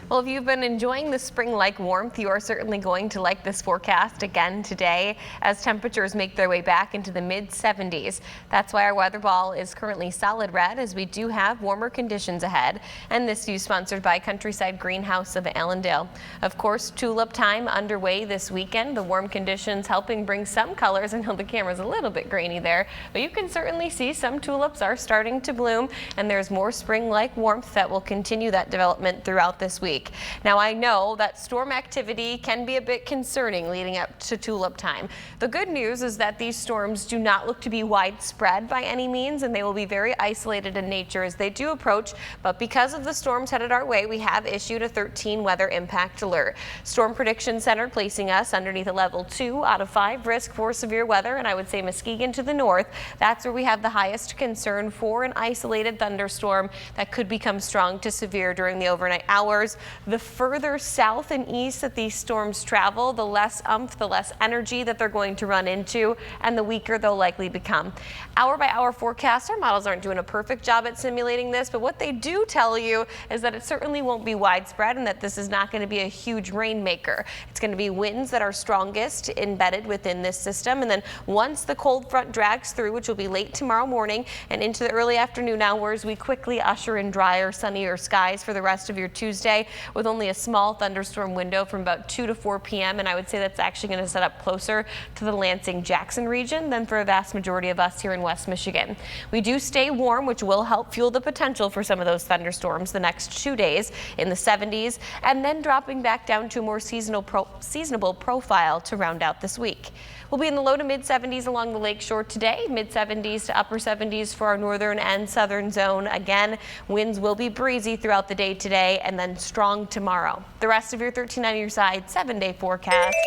Well, if you've been enjoying the spring-like warmth, you are certainly going to like this forecast again today as temperatures make their way back into the mid-70s. That's why our weather ball is currently solid red, as we do have warmer conditions ahead. And this news sponsored by Countryside Greenhouse of Allendale. Of course, tulip time underway this weekend. The warm conditions helping bring some colors. I know the camera's a little bit grainy there, but you can certainly see some tulips are starting to bloom, and there's more spring-like warmth that will continue that development throughout this week. Now, I know that storm activity can be a bit concerning leading up to tulip time. The good news is that these storms do not look to be widespread by any means, and they will be very isolated in nature as they do approach. But because of the storms headed our way, we have issued a 13 weather impact alert. Storm Prediction Center placing us underneath a level 2 out of 5 risk for severe weather, and I would say Muskegon to the north. That's where we have the highest concern for an isolated thunderstorm that could become strong to severe during the overnight hours. The further south and east that these storms travel, the less the less energy that they're going to run into, and the weaker they'll likely become. Hour by hour forecast, our models aren't doing a perfect job at simulating this, but what they do tell you is that it certainly won't be widespread and that this is not going to be a huge rainmaker. It's going to be winds that are strongest embedded within this system, and then once the cold front drags through, which will be late tomorrow morning and into the early afternoon hours, we quickly usher in drier, sunnier skies for the rest of your Tuesday, with only a small thunderstorm window from about 2 to 4 p.m. And I would say that's actually going to set up closer to the Lansing-Jackson region than for a vast majority of us here in West Michigan. We do stay warm, which will help fuel the potential for some of those thunderstorms the next 2 days in the 70s, and then dropping back down to a more seasonable profile to round out this week. We'll be in the low to mid 70s along the lakeshore today, mid 70s to upper 70s for our northern and southern zone. Again, winds will be breezy throughout the day today and then strong tomorrow. The rest of your 13 on your side 7-day forecast.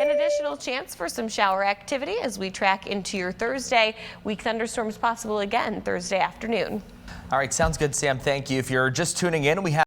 An additional chance for some shower activity as we track into your Thursday. Weak thunderstorms possible again Thursday afternoon. All right, sounds good, Sam. Thank you. If you're just tuning in, we have